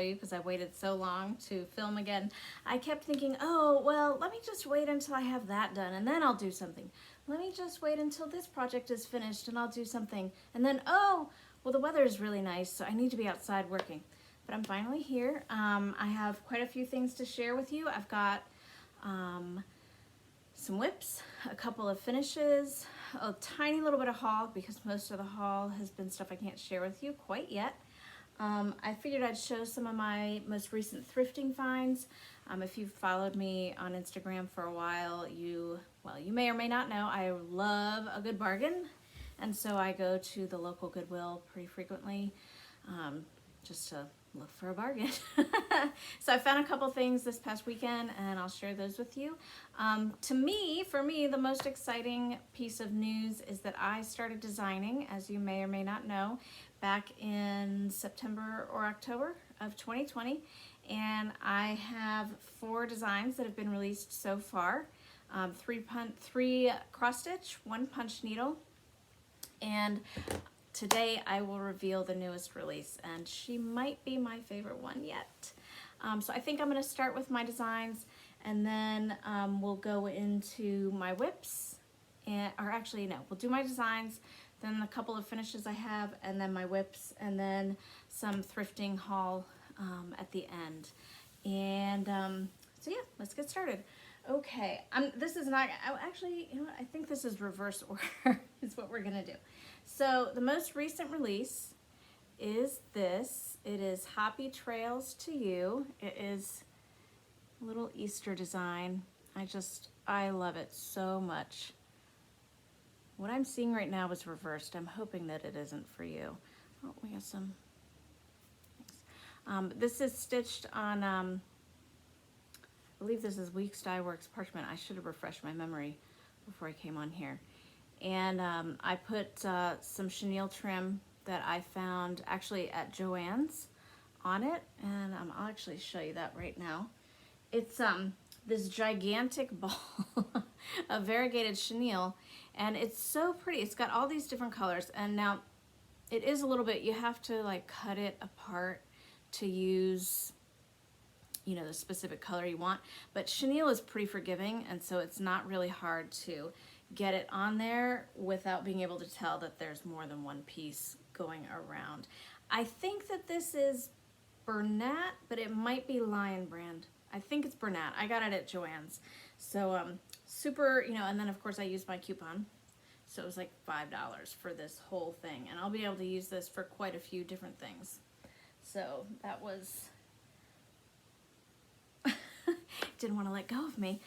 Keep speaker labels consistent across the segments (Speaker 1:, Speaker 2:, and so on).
Speaker 1: you because I waited so long to film again. I kept thinking, oh, well, let me just wait until I have that done and then I'll do something. Let me just wait until this project is finished and I'll do something. And then, oh, well, the weather is really nice, so I need to be outside working. But I'm finally here. I have quite a few things to share with you. I've got some whips, a couple of finishes, a tiny little bit of haul because most of the haul has been stuff I can't share with you quite yet. I figured I'd show some of my most recent thrifting finds. If you've followed me on Instagram for a while, you may or may not know I love a good bargain, and so I go to the local Goodwill pretty frequently just to look for a bargain. So I found a couple things this past weekend and I'll share those with you. For me, the most exciting piece of news is that I started designing, as you may or may not know, back in September or October of 2020. And I have 4 designs that have been released so far. 3 cross stitch, 1 punch needle, and today I will reveal the newest release, and she might be my favorite one yet. So I think I'm going to start with my designs, and then we'll go into my whips, we'll do my designs, then a couple of finishes I have, and then my whips, and then some thrifting haul at the end. And so yeah, let's get started. Okay, this is not, actually, you know what, I think this is reverse order is what we're gonna do. So the most recent release is this. It is Happy Trails to You. It is a little Easter design. I love it so much. What I'm seeing right now is reversed. I'm hoping that it isn't for you. Oh, we got some. This is stitched on, I believe this is Weeks Dye Works parchment. I should have refreshed my memory before I came on here. And I put some chenille trim that I found actually at Joann's on it, and I'll actually show you that right now. It's this gigantic ball of variegated chenille, and it's so pretty. It's got all these different colors, and now it is a little bit, you have to like cut it apart to use, you know, the specific color you want, but chenille is pretty forgiving, and so it's not really hard to get it on there without being able to tell that there's more than one piece going around. I think that this is Bernat, but it might be Lion Brand. I think it's Bernat. I got it at Joann's. So super, you know, and then of course I used my coupon. So it was like $5 for this whole thing, and I'll be able to use this for quite a few different things. So that was, didn't want to let go of me.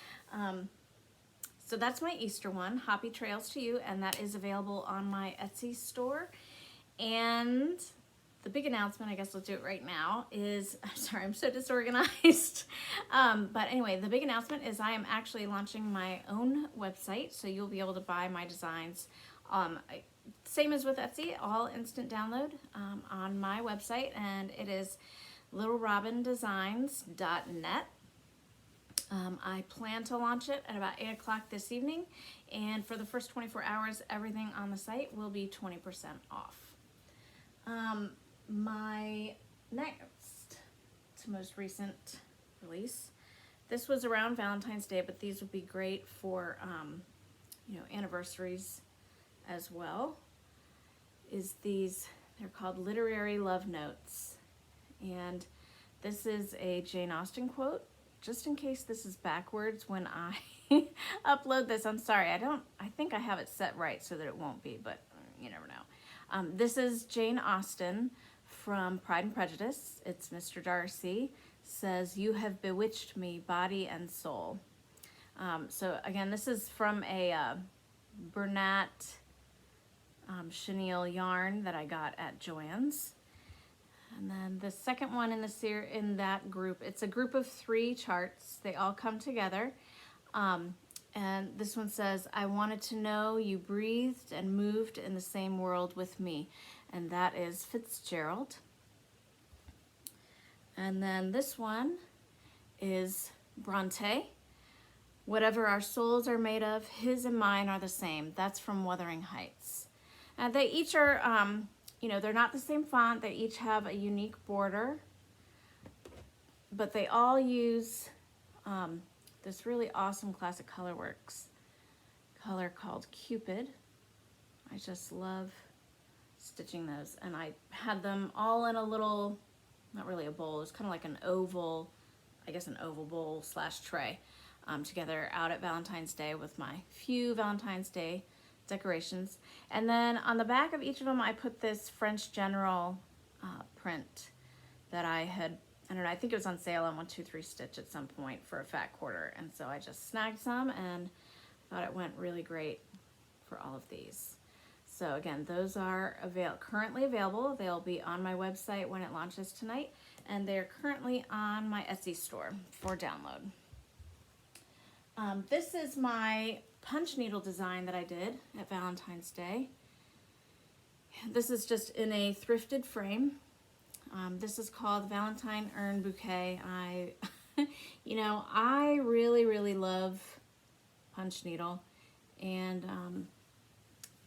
Speaker 1: So that's my Easter one, Happy Trails to You, and that is available on my Etsy store. And the big announcement, I guess I'll do it right now, is, I'm sorry, I'm so disorganized. But anyway, the big announcement is I am actually launching my own website, so you'll be able to buy my designs. Same as with Etsy, all instant download on my website, and it is littlerobindesigns.net. I plan to launch it at about 8 o'clock this evening, and for the first 24 hours, everything on the site will be 20% off. My next to most recent release, this was around Valentine's Day, but these would be great for, you know, anniversaries as well, is these, they're called Literary Love Notes, and this is a Jane Austen quote. Just in case this is backwards when I upload this, I'm sorry, I think I have it set right so that it won't be, but you never know. This is Jane Austen from Pride and Prejudice. It's Mr. Darcy says, "You have bewitched me, body and soul." So again, this is from a Bernat chenille yarn that I got at Joann's. And then the second one in that group, it's a group of 3 charts. They all come together. And this one says, "I wanted to know you breathed and moved in the same world with me." And that is Fitzgerald. And then this one is Bronte. "Whatever our souls are made of, his and mine are the same." That's from Wuthering Heights. And they each are, you know, they're not the same font. They each have a unique border. but they all use this really awesome classic colorworks color called Cupid. I just love stitching those, and I had them all in a little, not really a bowl, it's kind of like an oval, I guess an oval bowl slash tray, together out at Valentine's Day with my few Valentine's Day decorations. And then on the back of each of them I put this French General print that I don't know, I think it was on sale on 1-2-3 Stitch at some point for a fat quarter, and so I just snagged some and thought it went really great for all of these. So again, those are currently available. They'll be on my website when it launches tonight, and they're currently on my Etsy store for download. This is my punch needle design that I did at Valentine's Day. This is just in a thrifted frame. This is called Valentine Urn Bouquet. You know, I really love punch needle, and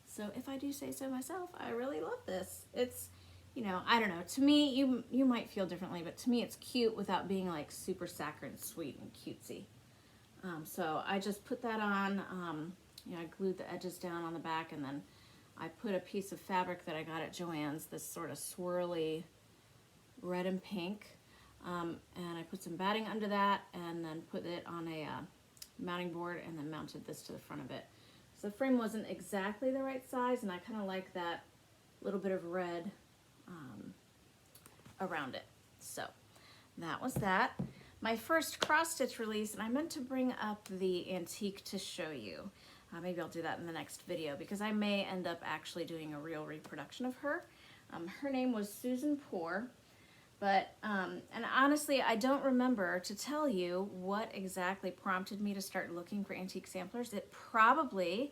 Speaker 1: so if I do say so myself, I really love this. It's, you know, I don't know, to me, you might feel differently, but to me it's cute without being like super saccharine sweet and cutesy. So I just put that on, you know, I glued the edges down on the back, and then I put a piece of fabric that I got at Joann's, this sort of swirly red and pink, and I put some batting under that, and then put it on a mounting board, and then mounted this to the front of it. So the frame wasn't exactly the right size, and I kind of like that little bit of red around it. So that was that. My first cross stitch release, and I meant to bring up the antique to show you. Maybe I'll do that in the next video, because I may end up actually doing a real reproduction of her. Her name was Susan Poor, but, and honestly, I don't remember to tell you what exactly prompted me to start looking for antique samplers. It probably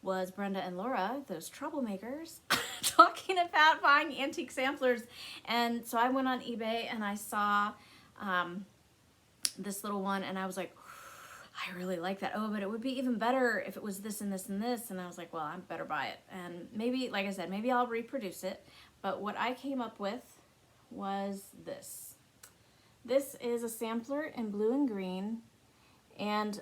Speaker 1: was Brenda and Laura, those troublemakers, talking about buying antique samplers. And so I went on eBay and I saw this little one, and I was like, I really like that. Oh, but it would be even better if it was this and this and this. And I was like, well, I better buy it. And maybe, like I said, maybe I'll reproduce it. But what I came up with was this. This is a sampler in blue and green. And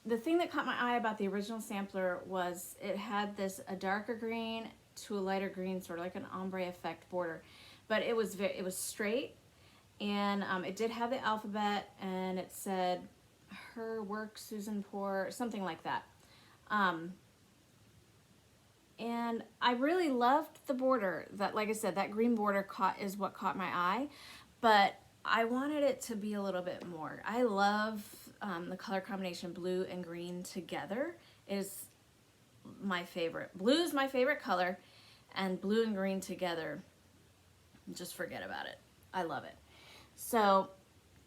Speaker 1: the thing that caught my eye about the original sampler was it had a darker green to a lighter green, sort of like an ombre effect border. But it was straight, and it did have the alphabet, and it said her work, Susan Poor, something like that. And I really loved the border. That, like I said, that green border is what caught my eye, but I wanted it to be a little bit more. I love the color combination blue and green together is my favorite. Blue is my favorite color, and blue and green together, just forget about it. I love it. So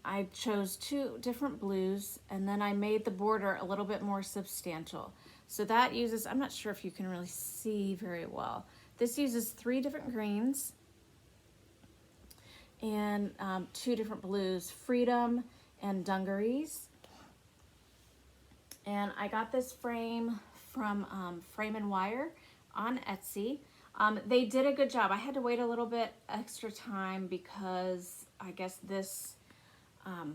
Speaker 1: I chose 2 different blues, and then I made the border a little bit more substantial. So that uses, I'm not sure if you can really see very well. This uses 3 different greens and 2 different blues, Freedom and Dungarees. And I got this frame from Frame and Wire on Etsy. They did a good job. I had to wait a little bit extra time because I guess this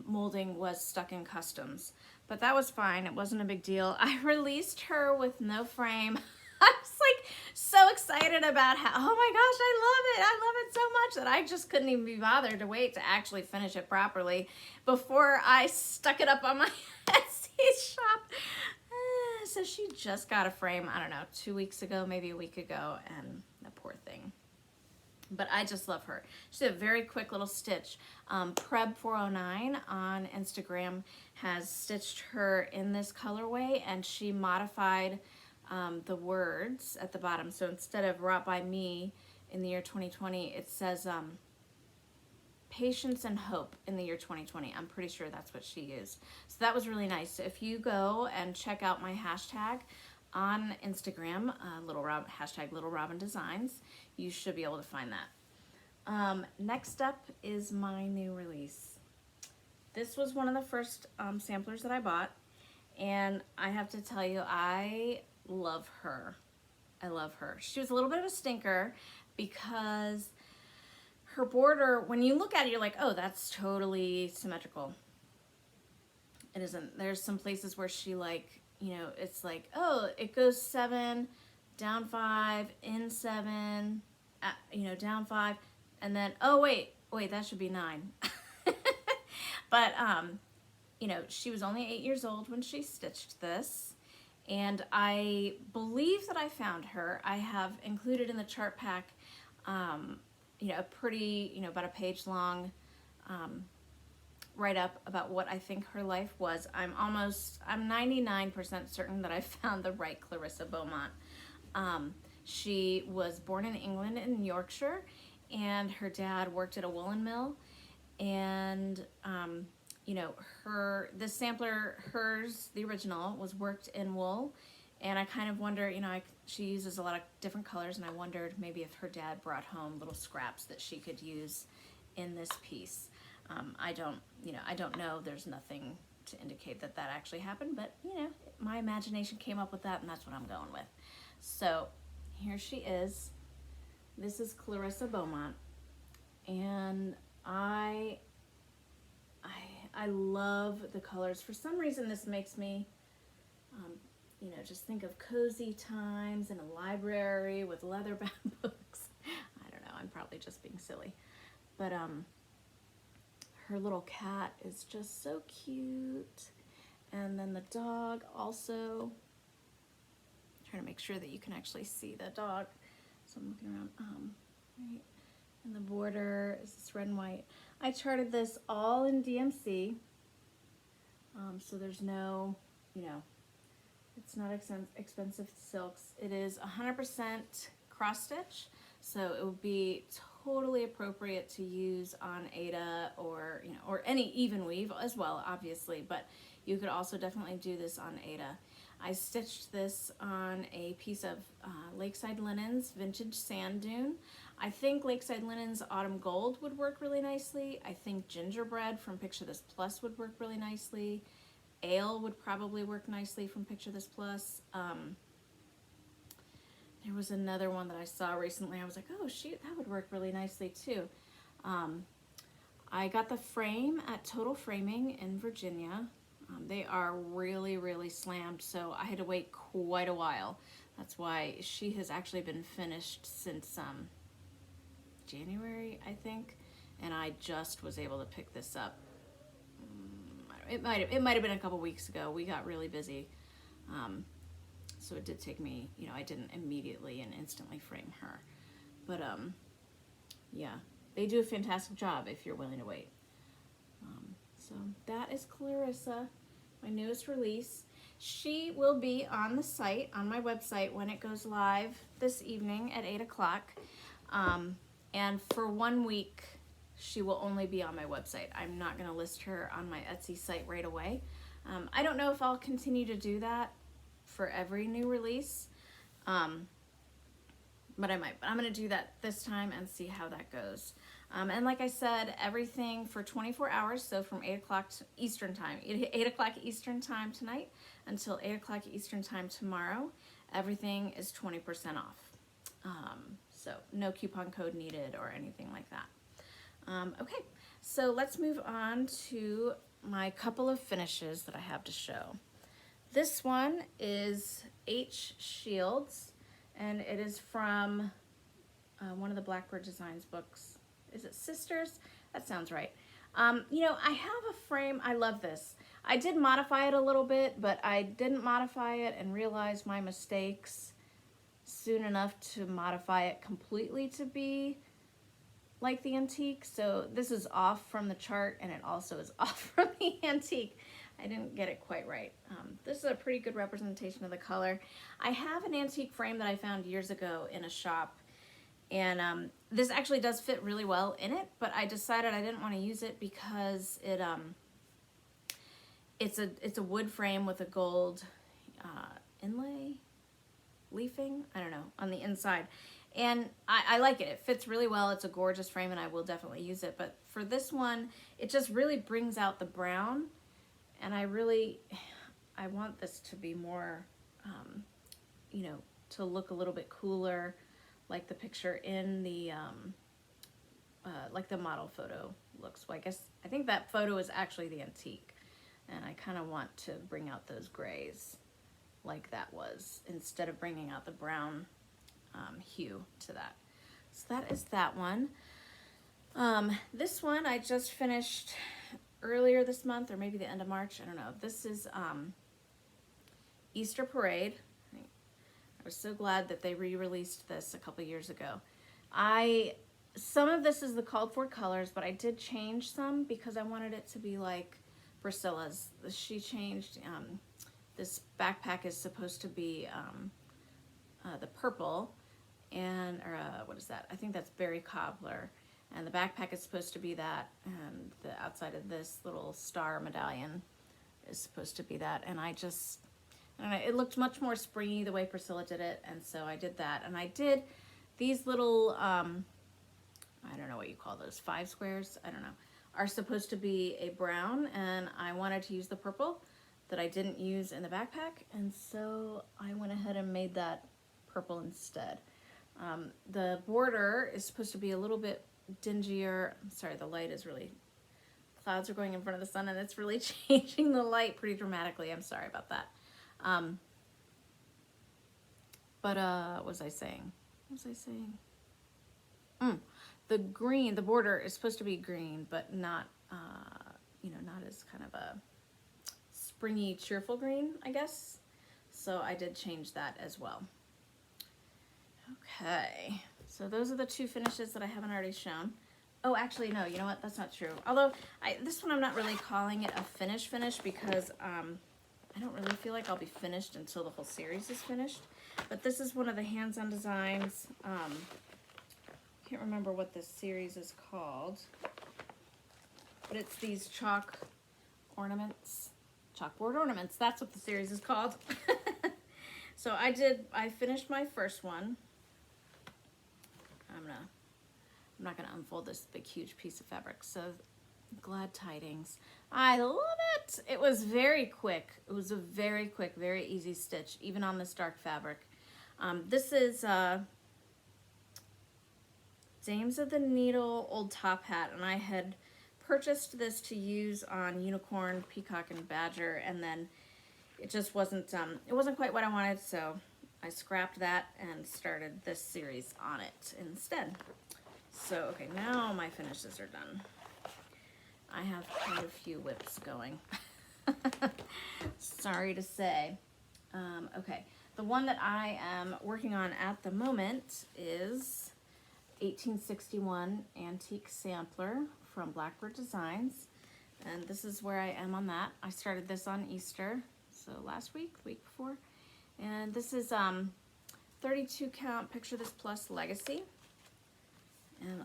Speaker 1: molding was stuck in customs, but that was fine. It wasn't a big deal. I released her with no frame. I was like so excited about how, oh my gosh, I love it so much that I just couldn't even be bothered to wait to actually finish it properly before I stuck it up on my Etsy shop. So she just got a frame, I don't know, 2 weeks ago, maybe a week ago, and the poor thing. But I just love her. She's a very quick little stitch. Preb409 on Instagram has stitched her in this colorway, and she modified the words at the bottom. So instead of wrought by me in the year 2020, it says patience and hope in the year 2020. I'm pretty sure that's what she used. So that was really nice. So if you go and check out my hashtag on Instagram, hashtag Little Robin Designs, you should be able to find that. Next up is my new release. This was one of the first samplers that I bought, and I have to tell you, I love her. I love her. She was a little bit of a stinker because her border, when you look at it, you're like, oh, that's totally symmetrical. It isn't. There's some places where she like, you know, it's like, oh, it goes 7, down 5, in 7, you know, down 5, and then, oh, wait, that should be 9. But, you know, she was only 8 years old when she stitched this, and I believe that I found her. I have included in the chart pack, you know, a pretty, you know, about a page long write up about what I think her life was. I'm 99% certain that I found the right Clarissa Beaumont. She was born in England in Yorkshire, and her dad worked at a woolen mill, and you know, this sampler, hers, the original, was worked in wool, and I kind of wonder, you know, she uses a lot of different colors, and I wondered maybe if her dad brought home little scraps that she could use in this piece. I don't know. There's nothing to indicate that that actually happened, but you know, my imagination came up with that, and that's what I'm going with. So here she is. This is Clarissa Beaumont, and I love the colors. For some reason, this makes me, you know, just think of cozy times in a library with leather-bound books. I don't know. I'm probably just being silly, but her little cat is just so cute, and then the dog also. I'm trying to make sure that you can actually see the dog. So I'm looking around. Right. And the border is this red and white. I charted this all in DMC, so there's no, you know, it's not expensive silks. It is 100% cross stitch, so it would be totally appropriate to use on Aida, or you know, or any even weave as well, obviously, but you could also definitely do this on Aida. I stitched this on a piece of Lakeside Linens Vintage Sand Dune. I think Lakeside Linens Autumn Gold would work really nicely. I think Gingerbread from Picture This Plus would work really nicely. Ale would probably work nicely from Picture This Plus. There was another one that I saw recently. I was like, oh shoot, that would work really nicely too. I got the frame at Total Framing in Virginia. They are really, really slammed, so I had to wait quite a while. That's why she has actually been finished since January, I think, and I just was able to pick this up. It might have been a couple weeks ago. We got really busy, so it did take me, you know, I didn't immediately and instantly frame her, but yeah, they do a fantastic job if you're willing to wait. So that is Clarissa, my newest release. She will be on the site, on my website, when it goes live this evening at 8 o'clock. And for 1 week, she will only be on my website. I'm not going to list her on my Etsy site right away. I don't know if I'll continue to do that for every new release, but I might. But I'm going to do that this time and see how that goes. And like I said, everything for 24 hours, so from 8 o'clock Eastern time, 8 o'clock Eastern time tonight until 8 o'clock Eastern time tomorrow, everything is 20% off. So no coupon code needed or anything like that. Okay, so let's move on to my couple of finishes that I have to show. This one is H. Shields, and it is from one of the Blackbird Designs books. Is it Sisters? That sounds right. You know, I have a frame. I love this. I did modify it a little bit, but I didn't modify it and realized my mistakes soon enough to modify it completely to be like the antique. So this is off from the chart, and it also is off from the antique. I didn't get it quite right. This is a pretty good representation of the color. I have an antique frame that I found years ago in a shop, and this actually does fit really well in it, but I decided I didn't want to use it because it's a wood frame with a gold inlay, leafing, I don't know, on the inside. And I like it. It fits really well. It's a gorgeous frame, and I will definitely use it. But for this one, it just really brings out the brown, and I want this to be more, you know, to look a little bit cooler, like the picture in the like the model photo looks. Well, I think that photo is actually the antique, and I kind of want to bring out those grays like that was, instead of bringing out the brown hue to that. So that is that one. This one I just finished earlier this month, or maybe the end of March, I don't know. This is Easter Parade. I was so glad that they re-released this a couple years ago. Some of this is the called for colors, but I did change some because I wanted it to be like Priscilla's. She changed, this backpack is supposed to be the purple, and, or what is that? I think that's berry cobbler. And the backpack is supposed to be that, and the outside of this little star medallion is supposed to be that. And I don't know, it looked much more springy the way Priscilla did it, and so I did that. And I did these little, I don't know what you call those, 5 squares, I don't know, are supposed to be a brown, and I wanted to use the purple that I didn't use in the backpack, and so I went ahead and made that purple instead. The border is supposed to be a little bit dingier. I'm sorry, the light is really, clouds are going in front of the sun, and it's really changing the light pretty dramatically. I'm sorry about that. What was I saying? What was I saying? The green, the border is supposed to be green, but not, you know, not as kind of a springy, cheerful green, I guess. So I did change that as well. Okay, so those are the 2 finishes that I haven't already shown. Oh, actually, no, you know what? That's not true. Although, this one I'm not really calling it a finish because I don't really feel like I'll be finished until the whole series is finished. But this is one of the hands-on designs. Can't remember what this series is called, but it's these chalk ornaments, chalkboard ornaments. That's what the series is called. So I finished my first one. I'm not gonna unfold this big huge piece of fabric. So glad tidings. I love it. It was very quick. It was a very quick, very easy stitch, even on this dark fabric. This is Dames of the Needle old top hat, and I had purchased this to use on unicorn, peacock, and badger, and then it just wasn't quite what I wanted, so I scrapped that and started this series on it instead. So okay, now my finishes are done. I have quite a few whips going. Sorry to say. Okay, the one that I am working on at the moment is 1861 Antique Sampler from Blackbird Designs, and this is where I am on that. I started this on Easter, so last week, the week before, and this is 32 count Picture This Plus Legacy, and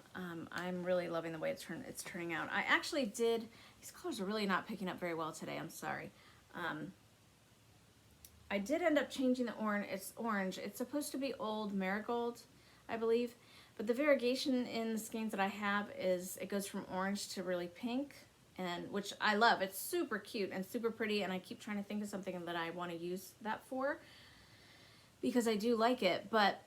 Speaker 1: I'm really loving the way it's turning out. I actually did, these colors are really not picking up very well today, I'm sorry. I did end up changing the orange. It's orange. It's supposed to be old marigold, I believe. But the variegation in the skeins that I have is, it goes from orange to really pink, and which I love. It's super cute and super pretty, and I keep trying to think of something that I want to use that for, because I do like it. But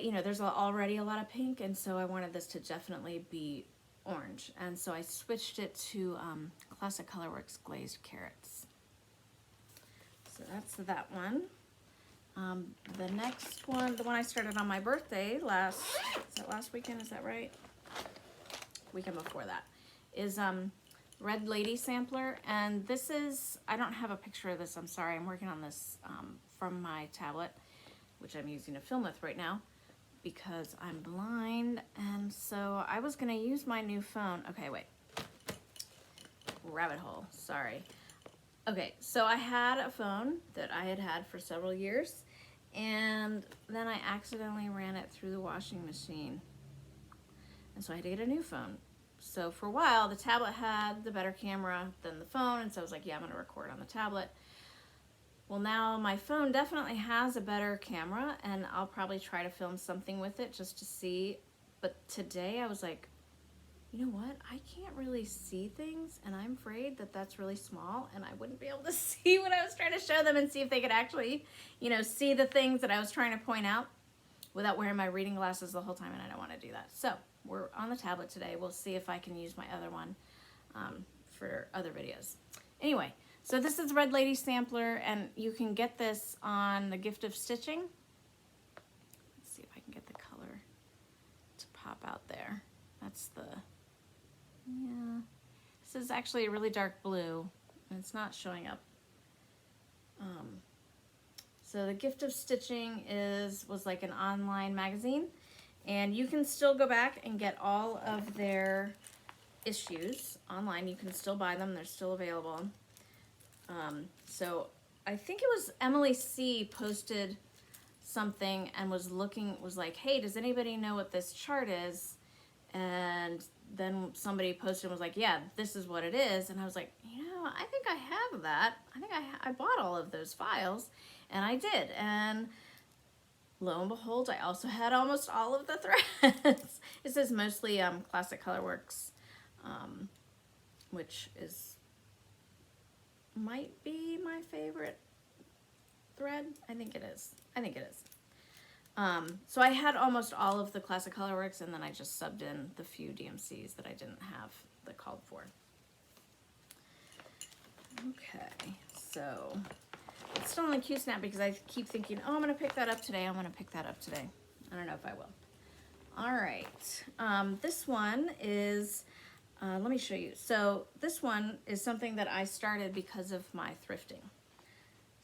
Speaker 1: you know, there's already a lot of pink, and so I wanted this to definitely be orange. And so I switched it to Classic Colorworks Glazed Carrots. So that's that one. The next one, the one I started on my birthday is that last weekend, is that right? Weekend before that, is Red Lady Sampler. And this is, I don't have a picture of this, I'm sorry. I'm working on this from my tablet, which I'm using to film with right now because I'm blind. And so I was gonna use my new phone. Okay, wait. Rabbit hole, sorry. Okay, so I had a phone that I had had for several years, and then I accidentally ran it through the washing machine. And so I had to get a new phone. So for a while, the tablet had the better camera than the phone, and so I was like, yeah, I'm gonna record on the tablet. Well, now my phone definitely has a better camera, and I'll probably try to film something with it just to see. But today I was like, you know what? I can't really see things, and I'm afraid that that's really small, and I wouldn't be able to see what I was trying to show them and see if they could actually, you know, see the things that I was trying to point out without wearing my reading glasses the whole time, and I don't want to do that. So we're on the tablet today. We'll see if I can use my other one for other videos. Anyway, so this is Red Lady Sampler, and you can get this on the Gift of Stitching. Let's see if I can get the color to pop out there. That's the, yeah. This is actually a really dark blue, and it's not showing up. So the Gift of Stitching was like an online magazine, and you can still go back and get all of their issues online. You can still buy them, they're still available. So I think it was Emily C posted something and was like, hey, does anybody know what this chart is? And then somebody posted and was like, yeah, this is what it is. And I was like, I think I have that. I think I bought all of those files, and I did. And lo and behold, I also had almost all of the threads. It says mostly Classic Colorworks, which might be my favorite thread. I think it is. So I had almost all of the Classic Colorworks, and then I just subbed in the few DMCs that I didn't have that called for. Okay, so it's still on the Q-Snap because I keep thinking, oh, I'm going to pick that up today. I don't know if I will. All right, this one is, let me show you. So this one is something that I started because of my thrifting.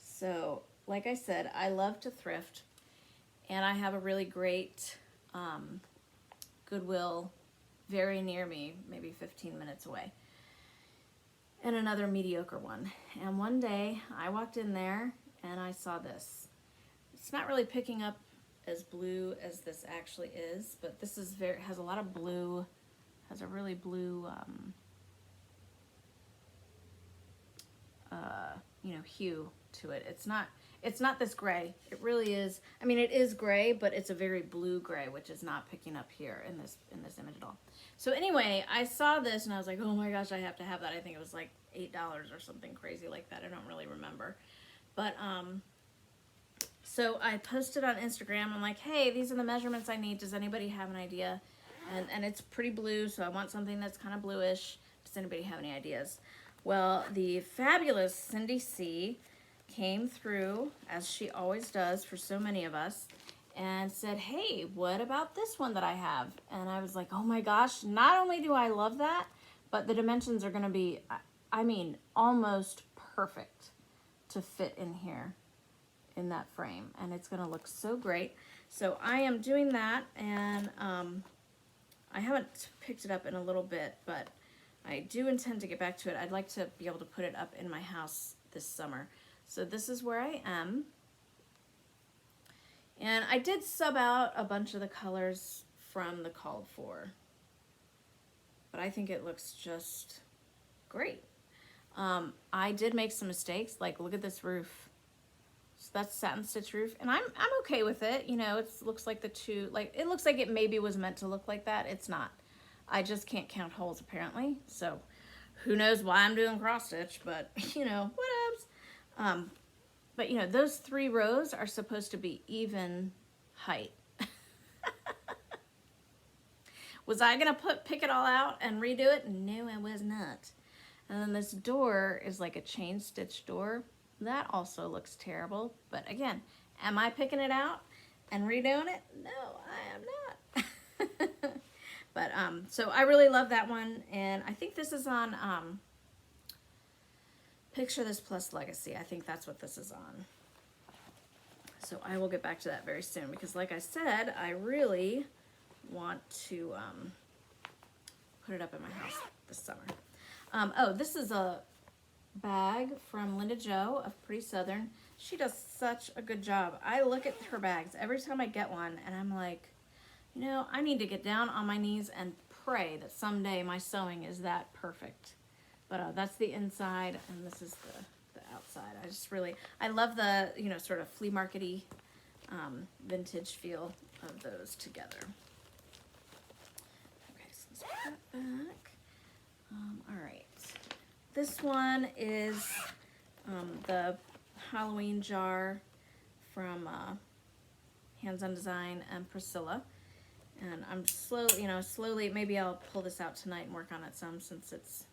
Speaker 1: So like I said, I love to thrift, and I have a really great Goodwill very near me, maybe 15 minutes away, and another mediocre one. And one day I walked in there and I saw this. It's not really picking up as blue as this actually is, but this is has a lot of blue, has a really blue hue to it. It's not this gray. It really is. I mean, it is gray, but it's a very blue gray, which is not picking up here in this image at all. So anyway, I saw this and I was like, oh my gosh, I have to have that. I think it was like $8 or something crazy like that. I don't really remember. But so I posted on Instagram. I'm like, hey, these are the measurements I need. Does anybody have an idea? And it's pretty blue, so I want something that's kind of bluish. Does anybody have any ideas? Well, the fabulous Cindy C came through, as she always does for so many of us, and said, hey, what about this one that I have? And I was like, oh my gosh, not only do I love that, but the dimensions are going to be, I mean, almost perfect to fit in here in that frame, and it's going to look so great. So I am doing that, and I haven't picked it up in a little bit, but I do intend to get back to it. I'd like to be able to put it up in my house this summer. So this is where I am. And I did sub out a bunch of the colors from the called for, but I think it looks just great. I did make some mistakes, like look at this roof. So that's satin stitch roof, and I'm okay with it. It looks like it looks like it maybe was meant to look like that. It's not. I just can't count holes apparently. So who knows why I'm doing cross stitch, but whatevs. But those 3 rows are supposed to be even height. Was I gonna pick it all out and redo it? No, I was not. And then this door is like a chain stitch door. That also looks terrible. But again, am I picking it out and redoing it? No, I am not. But so I really love that one, and I think this is on Picture This Plus Legacy. I think that's what this is on. So I will get back to that very soon, because like I said, I really want to put it up in my house this summer. Oh, this is a bag from Linda Jo of Pretty Southern. She does such a good job. I look at her bags every time I get one, and I'm like, I need to get down on my knees and pray that someday my sewing is that perfect. But that's the inside, and this is the outside. I love the, sort of flea market-y vintage feel of those together. Okay, so let's put that back. All right. This one is the Halloween jar from Hands on Design and Priscilla. And I'm slowly, maybe I'll pull this out tonight and work on it some since it's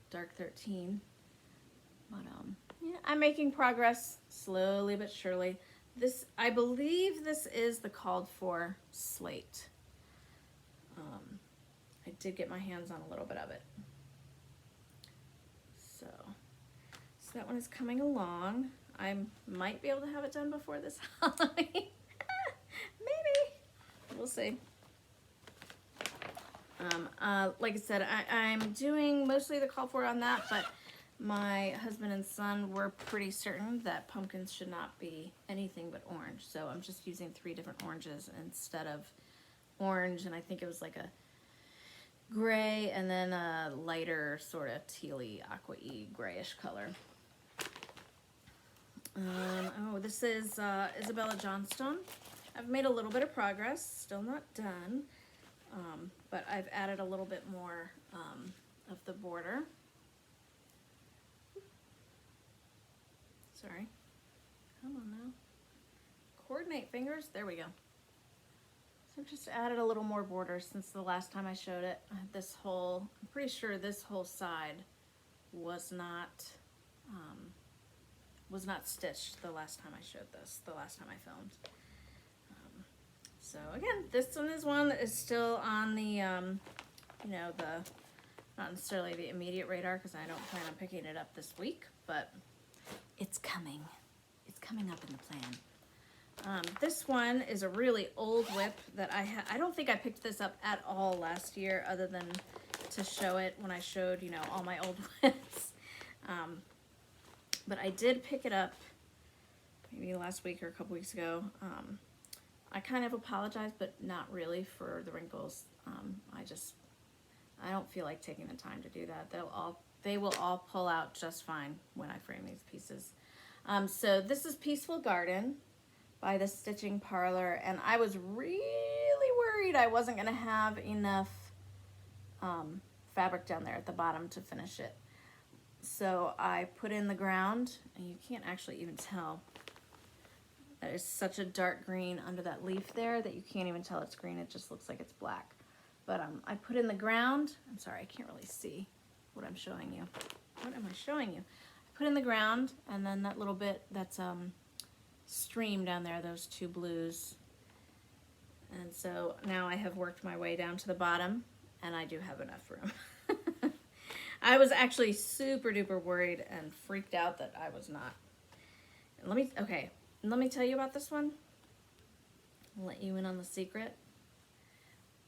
Speaker 1: dark 13. But yeah, I'm making progress slowly but surely. This, I believe this is the called for slate. I did get my hands on a little bit of it. So that one is coming along. I might be able to have it done before this Halloween. Maybe. We'll see. Like I said, I'm doing mostly the call for on that, but my husband and son were pretty certain that pumpkins should not be anything but orange. So I'm just using 3 different oranges instead of orange, and I think it was like a gray and then a lighter sort of tealy, aqua-y, grayish color. Oh, this is Isabella Johnstone. I've made a little bit of progress, still not done, but I've added a little bit more of the border. Sorry, come on now. Coordinate fingers, there we go. So I've just added a little more border since the last time I showed it. This whole, I'm pretty sure this whole side was not stitched the last time I showed this, the last time I filmed. So again, this one is one that is still on the, you know, not necessarily the immediate radar because I don't plan on picking it up this week, but it's coming. It's coming up in the plan. This one is a really old whip that I don't think I picked this up at all last year other than to show it when I showed, you know, all my old whips. But I did pick it up maybe last week or a couple weeks ago. I kind of apologize, but not really for the wrinkles. I don't feel like taking the time to do that. They will all pull out just fine when I frame these pieces. So this is Peaceful Garden by the Stitching Parlor, and I was really worried I wasn't gonna have enough fabric down there at the bottom to finish it. So I put in the ground, and you can't actually even tell. There's such a dark green under that leaf there that you can't even tell it's green. It just looks like it's black. But I put in the ground. I'm sorry, I can't really see what I'm showing you. What am I showing you? I put in the ground, and then that little bit that's stream down there, those 2 blues. And so now I have worked my way down to the bottom, and I do have enough room. I was actually super duper worried and freaked out that I was not. And let me tell you about this one. I'll let you in on the secret.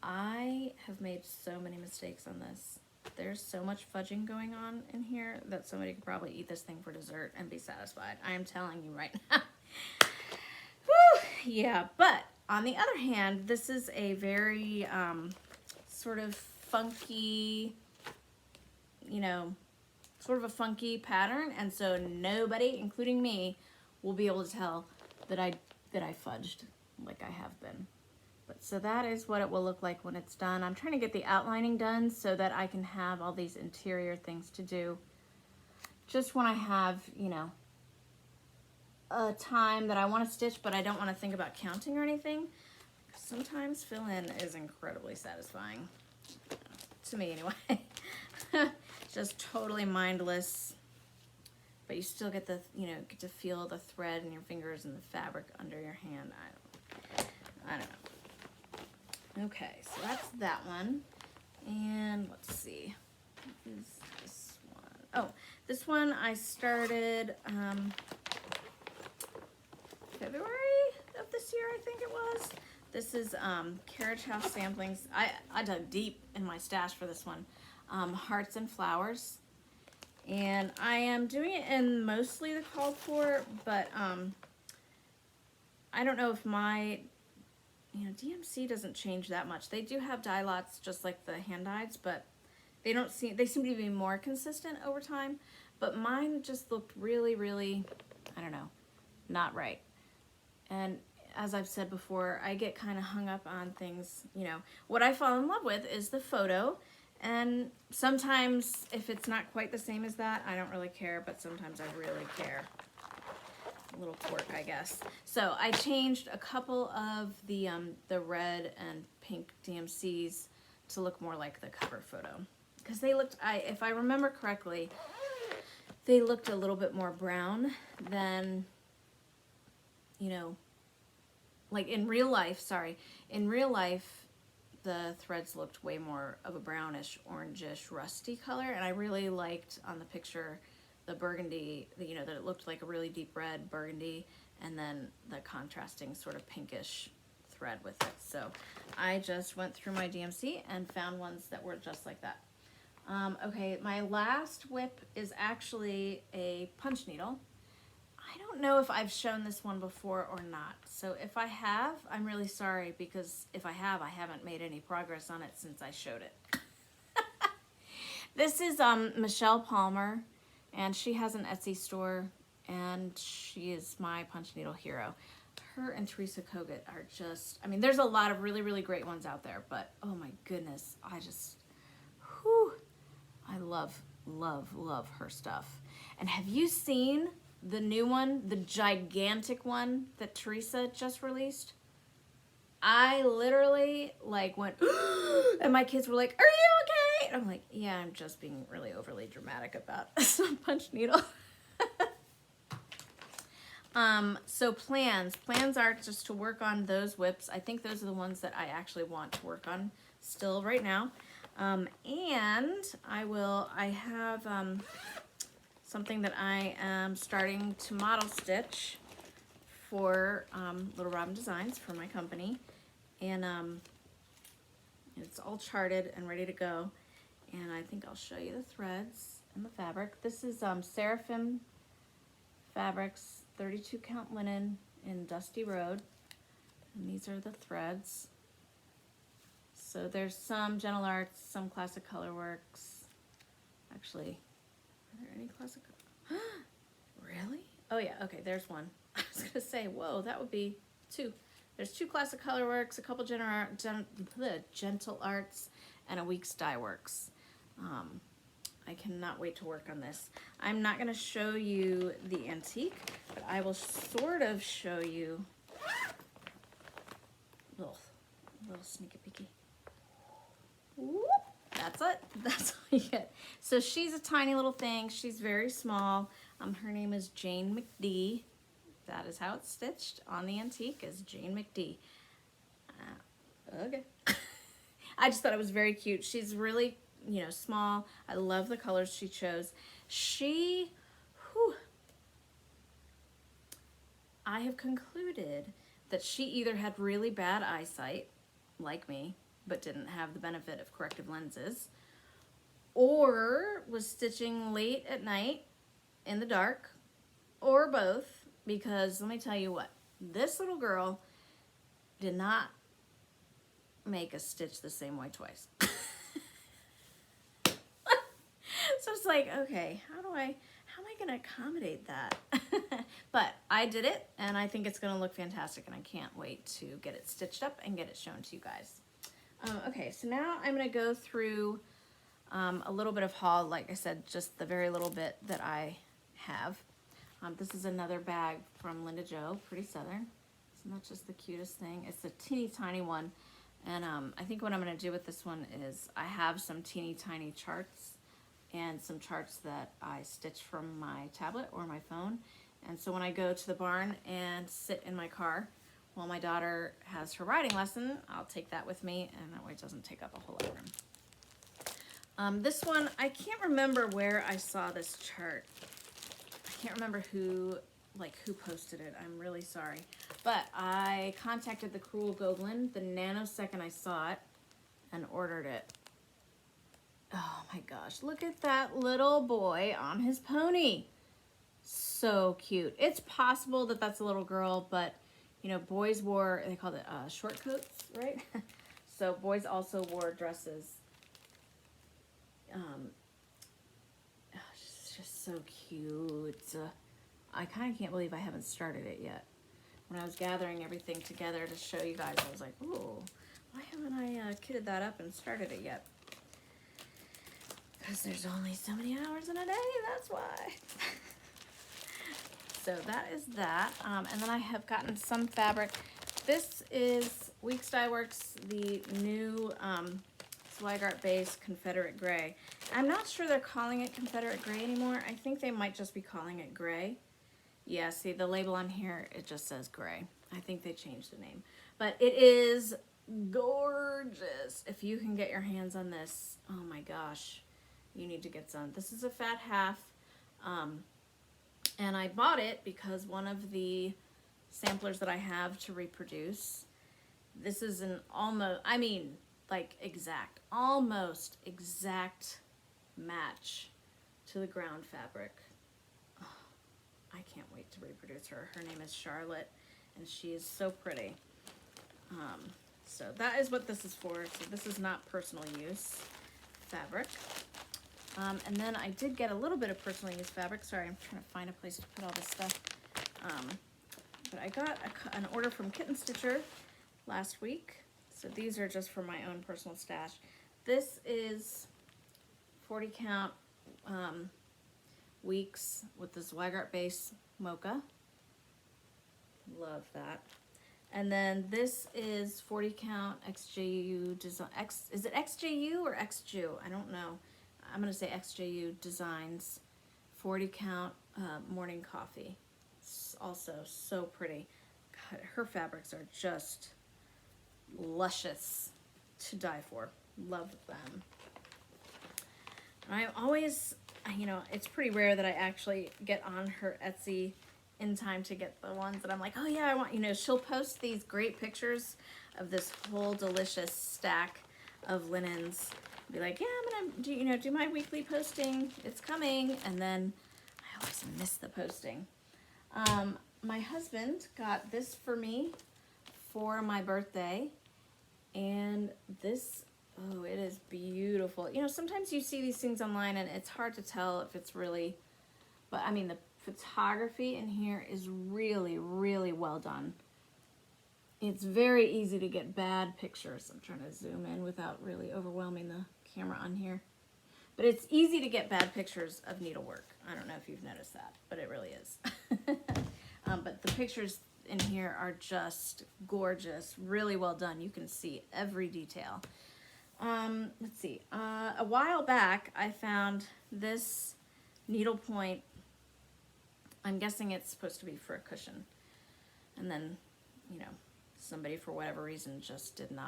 Speaker 1: I have made so many mistakes on this. There's so much fudging going on in here that somebody could probably eat this thing for dessert and be satisfied. I am telling you right now. Whew, yeah, but on the other hand, this is a very sort of funky, you know, sort of a funky pattern, and so nobody, including me, will be able to tell that I fudged like I have been. But so that is what it will look like when it's done. I'm trying to get the outlining done so that I can have all these interior things to do just when I have, you know, a time that I want to stitch, but I don't want to think about counting or anything. Sometimes fill-in is incredibly satisfying, to me anyway. Just totally mindless, but you still get the, you know, get to feel the thread in your fingers and the fabric under your hand. I don't know. Okay, so that's that one. And let's see, what is this one? Oh, this one I started February of this year, I think it was. This is Carriage House Samplings. I dug deep in my stash for this one. Hearts and Flowers. And I am doing it in mostly the called for, but I don't know if my, you know, DMC doesn't change that much. They do have dye lots just like the hand dyes, but they seem to be more consistent over time. But mine just looked really, really, I don't know, not right. And as I've said before, I get kind of hung up on things, you know. What I fall in love with is the photo, and sometimes if it's not quite the same as that, I don't really care, but sometimes I really care. little quirk, I guess. So I changed a couple of the red and pink DMCs to look more like the cover photo. Because they looked, if I remember correctly, they looked a little bit more brown than, you know, like in real life, sorry. In real life, the threads looked way more of a brownish, orangish, rusty color. And I really liked on the picture the burgundy, you know, that it looked like a really deep red burgundy, and then the contrasting sort of pinkish thread with it. So I just went through my DMC and found ones that were just like that. Okay, my last whip is actually a punch needle. I don't know if I've shown this one before or not. So if I have, I'm really sorry, because if I have, I haven't made any progress on it since I showed it. This is Michelle Palmer, and she has an Etsy store, and she is my punch needle hero. Her and Teresa Kogut are just, I mean, there's a lot of really, really great ones out there, but oh my goodness, I just, whew, I love, love, love her stuff. And have you seen the new one, the gigantic one that Teresa just released? I literally like went, and my kids were like, are you okay? And I'm like, yeah, I'm just being really overly dramatic about some punch needle. So plans are just to work on those whips. I think those are the ones that I actually want to work on still right now. And I have something that I am starting to model stitch for Little Robin Designs for my company. And it's all charted and ready to go. And I think I'll show you the threads and the fabric. This is Seraphim Fabrics 32 count linen in Dusty Road. And these are the threads. So there's some Gentle Arts, some Classic Colorworks. Actually, are there any Classic? Really? Oh yeah, okay, there's one. I was gonna say, whoa, that would be two. There's two Classic Colorworks, a couple Gentle Arts, and a Weeks Dye Works. I cannot wait to work on this. I'm not gonna show you the antique, but I will sort of show you little sneaky peeky. Whoop. That's it. That's all you get. So she's a tiny little thing. She's very small. Her name is Jane McD. That is how it's stitched on the antique, is Jane McD. Okay. I just thought it was very cute. She's really, you know, small. I love the colors she chose. I have concluded that she either had really bad eyesight, like me, but didn't have the benefit of corrective lenses, or was stitching late at night in the dark, or both, because let me tell you what, this little girl did not make a stitch the same way twice. So it's like, okay, how am I gonna accommodate that? But I did it, and I think it's gonna look fantastic, and I can't wait to get it stitched up and get it shown to you guys. Okay, so now I'm gonna go through a little bit of haul, like I said, just the very little bit that I have. This is another bag from Linda Jo, Pretty Southern. Isn't that just the cutest thing? It's a teeny tiny one, and I think what I'm gonna do with this one is I have some teeny tiny charts and some charts that I stitch from my tablet or my phone. And so when I go to the barn and sit in my car while my daughter has her riding lesson, I'll take that with me, and that way it doesn't take up a whole lot of room. This one, I can't remember where I saw this chart. I can't remember who posted it. I'm really sorry. But I contacted the Cruel Goblin the nanosecond I saw it and ordered it. Oh my gosh, look at that little boy on his pony. So cute. It's possible that that's a little girl, but you know, boys wore, they called it short coats, right? So boys also wore dresses. It's just so cute. I kind of can't believe I haven't started it yet. When I was gathering everything together to show you guys, I was like, ooh, why haven't I kitted that up and started it yet? Because there's only so many hours in a day, that's why. So that is that. And then I have gotten some fabric. This is Weeks Dye Works, the new Zweigart base Confederate Gray. I'm not sure they're calling it Confederate Gray anymore. I think they might just be calling it gray. Yeah, see the label on here, it just says gray. I think they changed the name. But it is gorgeous. If you can get your hands on this, oh my gosh, you need to get some. This is a fat half. And I bought it because one of the samplers that I have to reproduce, this is an almost, I mean, like exact, almost exact match to the ground fabric. Oh, I can't wait to reproduce her. Her name is Charlotte, and she is so pretty. So that is what this is for. So this is not personal use fabric. And then I did get a little bit of personal use fabric. Sorry, I'm trying to find a place to put all this stuff. But I got an order from Kitten Stitcher last week. So these are just for my own personal stash. This is 40 count Weeks with the Zweigart base mocha. Love that. And then this is 40 count XJU design. Is it XJU or XJU? I don't know. I'm gonna say XJU Designs 40 count morning coffee. It's also so pretty. God, her fabrics are just luscious to die for. Love them. I'm always, you know, it's pretty rare that I actually get on her Etsy in time to get the ones that I'm like, oh yeah, I want, you know, she'll post these great pictures of this whole delicious stack of linens. Be like, yeah, I'm gonna do my weekly posting. It's coming. And then I always miss the posting. My husband got this for me for my birthday. And this, oh, it is beautiful. You know, sometimes you see these things online and it's hard to tell if it's really, but I mean, the photography in here is really, really well done. It's very easy to get bad pictures. I'm trying to zoom in without really overwhelming the camera on here. But it's easy to get bad pictures of needlework. I don't know if you've noticed that, but it really is. But the pictures in here are just gorgeous, really well done. You can see every detail. Let's see. A while back, I found this needlepoint. I'm guessing it's supposed to be for a cushion. And then, you know, somebody for whatever reason just didn't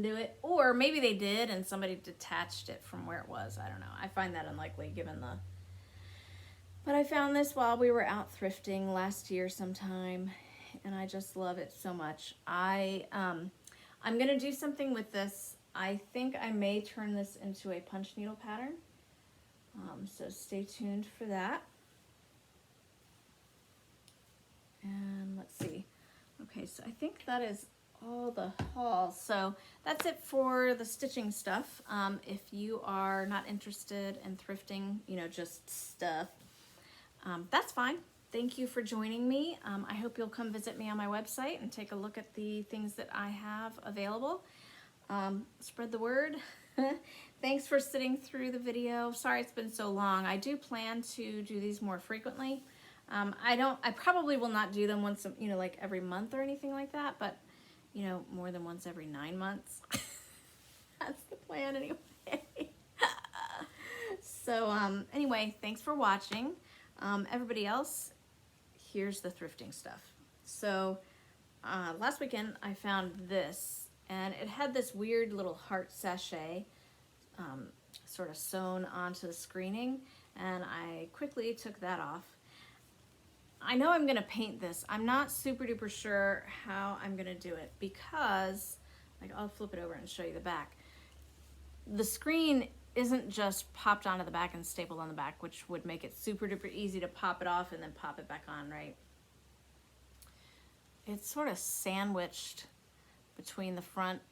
Speaker 1: do it, or maybe they did and somebody detached it from where it was. I don't know. I find that unlikely given the, but I found this while we were out thrifting last year sometime, and I just love it so much. I'm gonna do something with this. I think I may turn this into a punch needle pattern, so stay tuned for that. And let's see. Okay, so I think that is all the haul. So that's it for the stitching stuff. If you are not interested in thrifting, you know, just stuff, that's fine. Thank you for joining me. I hope you'll come visit me on my website and take a look at the things that I have available. Spread the word. Thanks for sitting through the video. Sorry it's been so long. I do plan to do these more frequently. I probably will not do them once, you know, like every month or anything like that, but you know, more than once every 9 months. That's the plan anyway. So anyway, thanks for watching. Everybody else, here's the thrifting stuff. So last weekend I found this, and it had this weird little heart sachet sort of sewn onto the screening, and I quickly took that off. I know I'm gonna paint this. I'm not super duper sure how I'm gonna do it because, like, I'll flip it over and show you the back. The screen isn't just popped onto the back and stapled on the back, which would make it super duper easy to pop it off and then pop it back on, right? It's sort of sandwiched between the front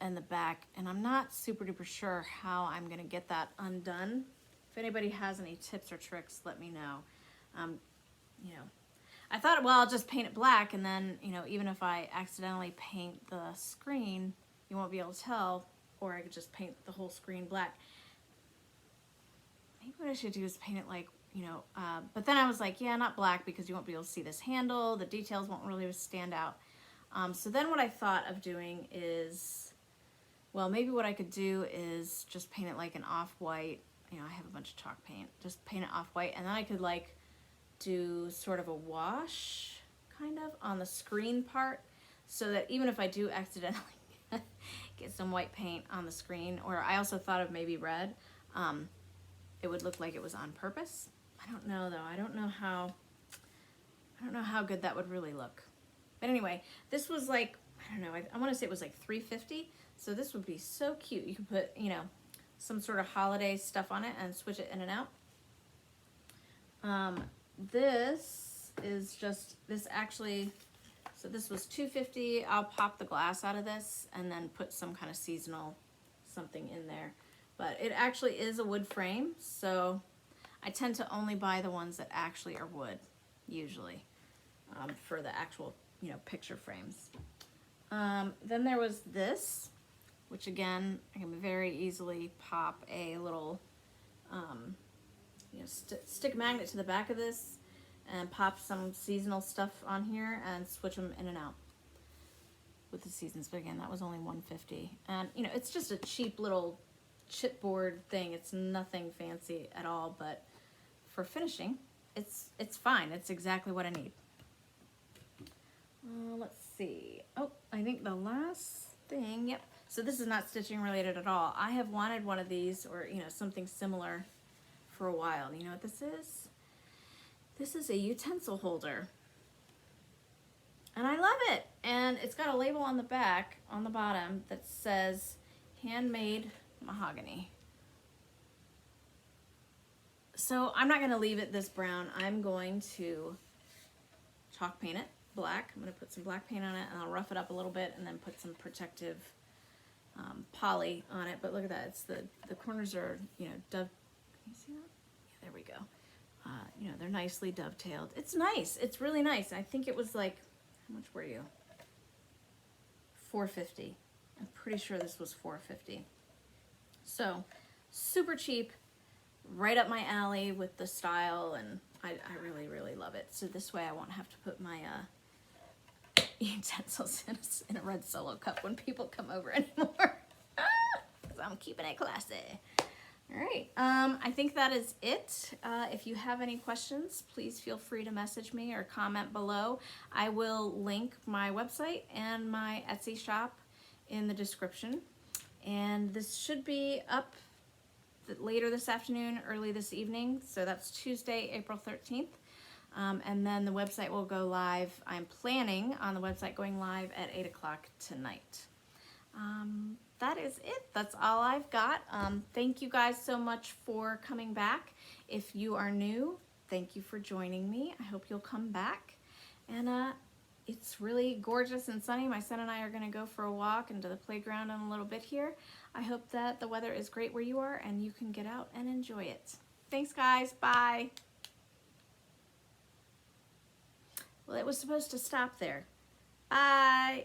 Speaker 1: and the back, and I'm not super duper sure how I'm gonna get that undone. If anybody has any tips or tricks, let me know. You know, I thought, well, I'll just paint it black, and then, you know, even if I accidentally paint the screen, you won't be able to tell, or I could just paint the whole screen black. maybe what I should do is paint it like, you know, but then I was like, yeah, not black because you won't be able to see this handle. The details won't really stand out. So then what I thought of doing is, well, maybe what I could do is just paint it like an off-white. You know, I have a bunch of chalk paint. Just paint it off-white, and then I could like do sort of a wash kind of on the screen part, so that even if I do accidentally get some white paint on the screen, or I also thought of maybe red, it would look like it was on purpose. I don't know though. I don't know how good that would really look. But anyway, this was like, I don't know, I want to say it was like $3.50. So this would be so cute. You could put, you know, some sort of holiday stuff on it and switch it in and out. This is just, this actually, so this was $2.50. I'll pop the glass out of this and then put some kind of seasonal something in there. But it actually is a wood frame, so I tend to only buy the ones that actually are wood, usually, for the actual, you know, picture frames. Then there was this, which again, I can very easily pop a little, you know, stick a magnet to the back of this and pop some seasonal stuff on here and switch them in and out with the seasons. But again, that was only $1.50. And, you know, it's just a cheap little chipboard thing. It's nothing fancy at all, but for finishing, it's fine. It's exactly what I need. Let's see. Oh, I think the last thing, yep. So this is not stitching related at all. I have wanted one of these, or, you know, something similar for a while. You know what this is? This is a utensil holder. And I love it. And it's got a label on the back, on the bottom, that says handmade mahogany. So I'm not going to leave it this brown. I'm going to chalk paint it black. I'm going to put some black paint on it, and I'll rough it up a little bit and then put some protective poly on it. But look at that. It's the corners are, you know, dove. Can you see that? Yeah, there we go. You know, they're nicely dovetailed. It's nice. It's really nice. I think it was like, how much were you? $4.50. I'm pretty sure this was $4.50. So super cheap, right up my alley with the style, and I really, really love it. So this way I won't have to put my utensils in a red Solo cup when people come over anymore. Because I'm keeping it classy. All right, I think that is it. If you have any questions, please feel free to message me or comment below. I will link my website and my Etsy shop in the description. And this should be up later this afternoon, early this evening. So that's Tuesday, April 13th. And then the website will go live. I'm planning on the website going live at 8 o'clock tonight. That is it. That's all I've got. Thank you guys so much for coming back. If you are new, thank you for joining me. I hope you'll come back. And it's really gorgeous and sunny. My son and I are going to go for a walk into the playground in a little bit here. I hope that the weather is great where you are and you can get out and enjoy it. Thanks, guys. Bye. Well, it was supposed to stop there. Bye.